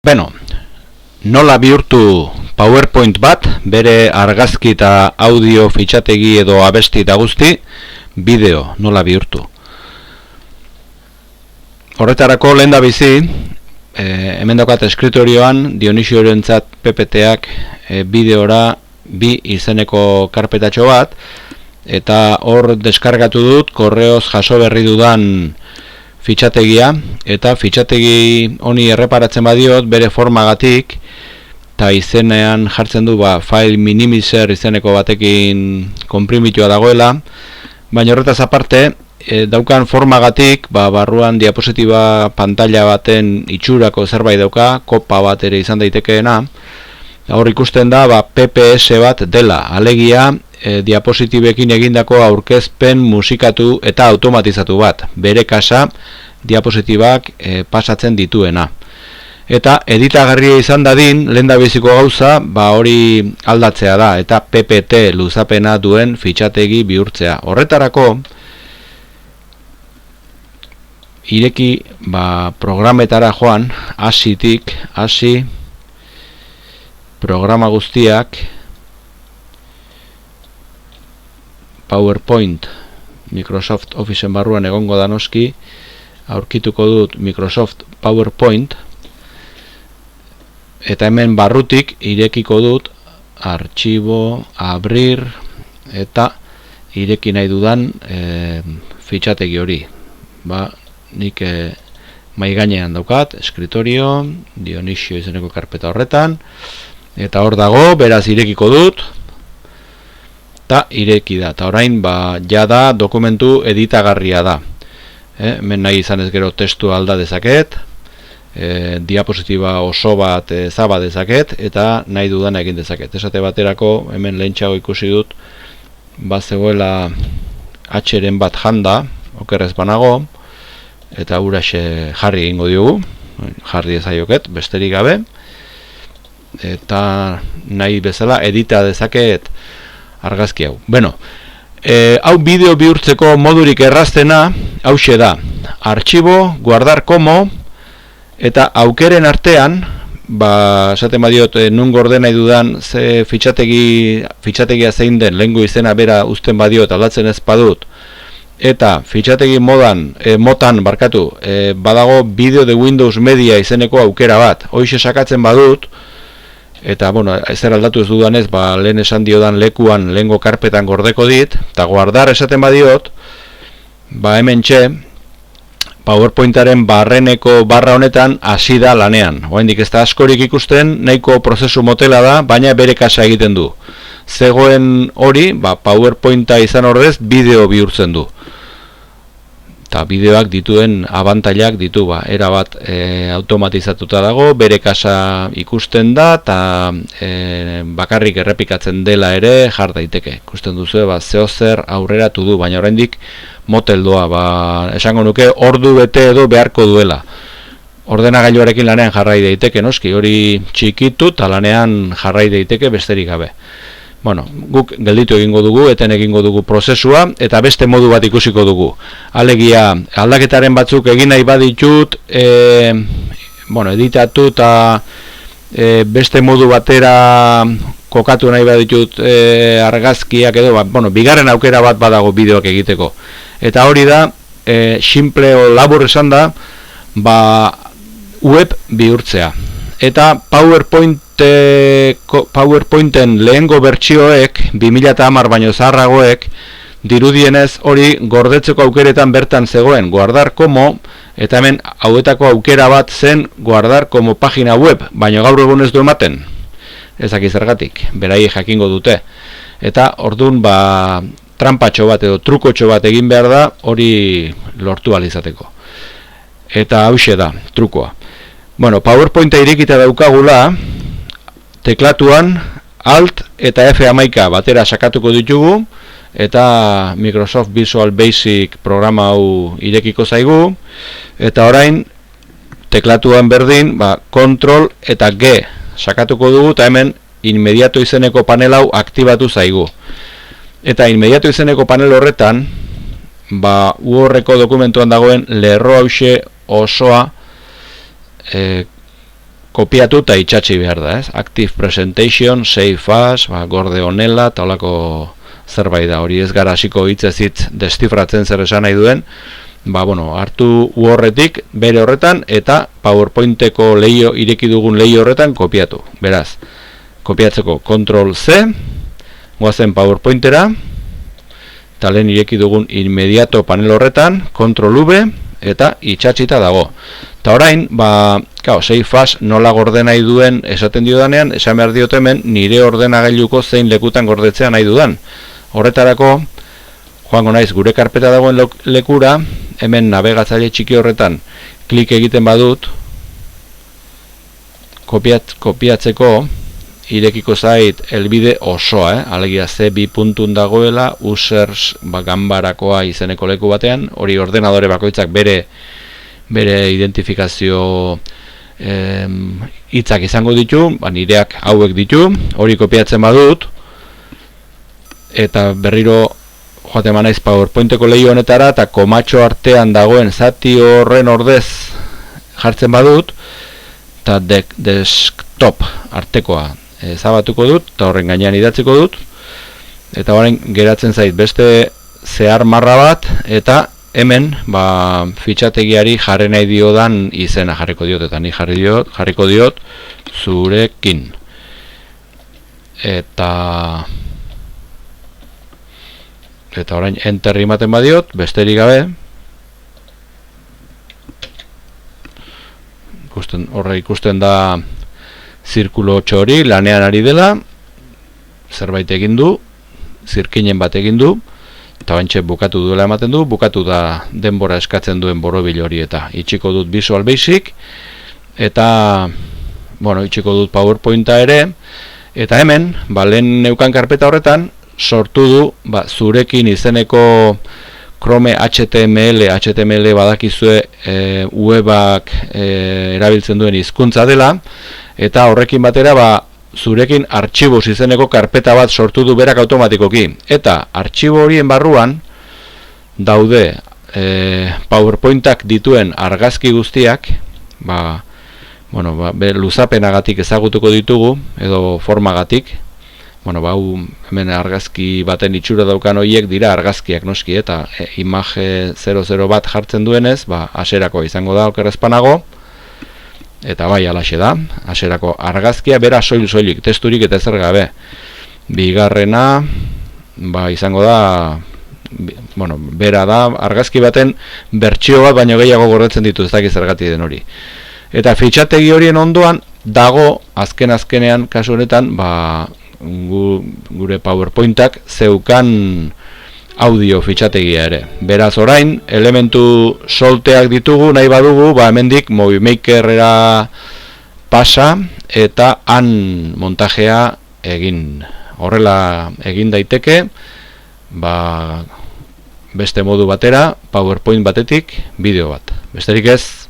Beno, nola bihurtu PowerPoint bat, bere argazki eta audio fitxategi edo abesti eta guzti, bideo nola bihurtu. Horretarako lehendabizi, hemen daukat eskriptorioan Dionisiorentzat PPT-ak bideora bi izeneko karpetatxo bat, eta hor deskargatu dut korreoz jaso berri dudan fitxategia, eta fitxategi honi erreparatzen badiot bere formagatik, eta izenean jartzen du file minimizer izeneko batekin konprimitua dagoela, baina horretaz aparte, daukan formagatik, barruan diapositiba pantalla baten itxurako zerbait dauka, kopa bat ere izan daitekeena, hor ikusten da PPS bat dela, alegia diapositibekin egindako aurkezpen musikatu eta automatizatu bat, bere kasa diapositibak pasatzen dituena. Eta editagarria izan dadin, lehendabiziko gauza, hori aldatzea da, eta PPT luzapena duen fitxategi bihurtzea. Horretarako, ireki programetara joan, hasi programa guztiak, PowerPoint, Microsoft Officeen barruan egongo da noski, aurkituko dut Microsoft PowerPoint, eta hemen barrutik irekiko dut artxibo, abrir, eta ireki nahi dudan fitxategi hori. Nik mai gainean daukat, eskritorio, Dionisio izeneko karpeta horretan, eta hor dago, beraz irekiko dut, eta ireki da, eta orain jada dokumentu editagarria da. Hemen nahi izan ez gero testu alda dezaket, diapositiba oso bat zaba dezaket, eta nahi dudan egin dezaket. Esate baterako, hemen lehentxago ikusi dut, zegoela H-ren bat janda, okerrez banago, eta huraxe jarri egingo diogu, jarri ezaioket, besterik gabe, eta nahi bezala edita dezaket argazki hau. Beno, hau bideo bihurtzeko modurik erraztena, hauxe da, artxibo, guardar como, eta aukeren artean, esaten badiot, nun gorde nahi dudan ze fitxategia zein den, lehengo izena bera uzten badiot, aldatzen ez badut, eta fitxategi motan badago bideo de Windows Media izeneko aukera bat, hoize sakatzen badut, eta ezer aldatu ez dudanez, lehen esan diodan lekuan lehengo karpetan gordeko dit, eta guardar esaten badiot, hemen txe, PowerPointaren barreneko barra honetan hasi da lanean. Oraindik ez da askorik ikusten, nahiko prozesu motela da, baina bere kasa egiten du. Zegoen hori, PowerPointa izan ordez, bideo bihurtzen du. Eta bideoak dituen abantailak ditu, erabat automatizatuta dago, bere kasa ikusten da, eta bakarrik errepikatzen dela ere jar daiteke. Ikusten duzu, zeozer aurreratu du, baina oraindik motel doa, esango nuke ordu bete edo beharko duela. Ordenagailuarekin lanean jarrai daiteke, noski, hori txikitu eta lanean jarrai daiteke besterik gabe. Guk gelditu egingo dugu, eten egingo dugu prozesua, eta beste modu bat ikusiko dugu. Alegia, aldaketaren batzuk egin nahi baditut, editatu eta beste modu batera kokatu nahi baditut argazkiak edo, bigarren aukera bat badago bideoak egiteko. Eta hori da, simple o labur esan da, web bihurtzea. Eta PowerPointen lehengo bertsioek, 2010 baino zaharragoek, dirudienez hori gordetzeko aukeretan bertan zegoen guardar como, eta hemen hauetako aukera bat zen guardar como pagina web, baino gaur egun ez du ematen. Ezak izergatik, berai jakingo dute. Eta orduan trampatxo bat edo trukotxo bat egin behar da hori lortu alizateko. Eta hauxe da, trukoa. PowerPointa irekita daukagula, teklatuan Alt eta F11 batera sakatuko ditugu, eta Microsoft Visual Basic programa hau irekiko zaigu, eta orain teklatuan berdin, Control eta G sakatuko dugu, eta hemen inmediato izeneko panel hau aktibatu zaigu. Eta inmediato izeneko panel horretan, URko dokumentuan dagoen lerro hause osoa kopiatu eta itxatzi behar da, ez? Active Presentation, Save As, gorde honela, eta holako zerbait da, hori ez gara hasiko hitzez hitz destifratzen zer esan nahi duen, hartu Wordretik bere horretan eta PowerPointeko ireki dugun leio horretan kopiatu. Beraz, kopiatzeko Ctrl+C, goazen PowerPointera, eta lehen ireki dugun inmediato panel horretan, Ctrl+V, eta itxatxita dago. Eta orain, Save As nola gorde nahi duen esaten diodanean, esan behar diot hemen, nire ordenagailuko zein lekutan gordetzea nahi dudan. Horretarako, joango naiz gure karpeta dagoen lekura, hemen navegatzaile txiki horretan klik egiten badut, kopiatzeko irekiko zait helbide osoa, alegia C2 puntun dagoela, users ganbarakoa izeneko leku batean, hori ordenadore bakoitzak bere identifikazio hitzak izango ditu, nireak hauek ditu, hori kopiatzen badut, eta berriro joaten manaiz PowerPointeko leio honetara, eta komatxo artean dagoen zati horren ordez jartzen badut, eta desktop artekoa zabatuko dut, eta horren gainean idatziko dut, eta horren geratzen zait beste zehar marra bat, eta hemen fitxategiari jarri nahi diodan izena jarriko diot, eta ni jarriko diot zurekin. Eta orain enter ematen badiot, besterik gabe, horre ikusten da zirkulo txori lanean ari dela, zerbait egin du, zirkinen bat egin du, eta bantxe bukatu duela ematen du, bukatu da denbora eskatzen duen borobil hori, eta itxiko dut Visual Basic, eta itxiko dut PowerPointa ere, eta hemen, lehen neukan karpeta horretan, sortu du zurekin izeneko Chrome HTML badakizue webak erabiltzen duen hizkuntza dela, eta horrekin batera zurekin artxibos izeneko karpeta bat sortu du berak automatikoki, eta artxibo horien barruan daude PowerPointak dituen argazki guztiak, luzapenagatik ezagutuko ditugu edo formagatik. Hemen argazki baten itxura daukan horiek dira argazkiak noski, eta image 00 bat jartzen duenez, haserako izango da okerrezpanago, eta alaxe da, haserako argazkia bera soilik, testurik eta ezer gabe. Bigarrena, izango da, bera da, argazki baten bertsio bat baino gehiago gordetzen ditu, ez dakit zergatik den hori. Eta fitxategi horien ondoan dago, azkenean, kasu honetan, gure PowerPointak zeukan audio fitxategia ere. Beraz orain, elementu solteak ditugu, nahi badugu, hemendik Movie Makerera pasa eta han montajea egin. Horrela egin daiteke, beste modu batera, PowerPoint batetik, bideo bat. Besterik ez,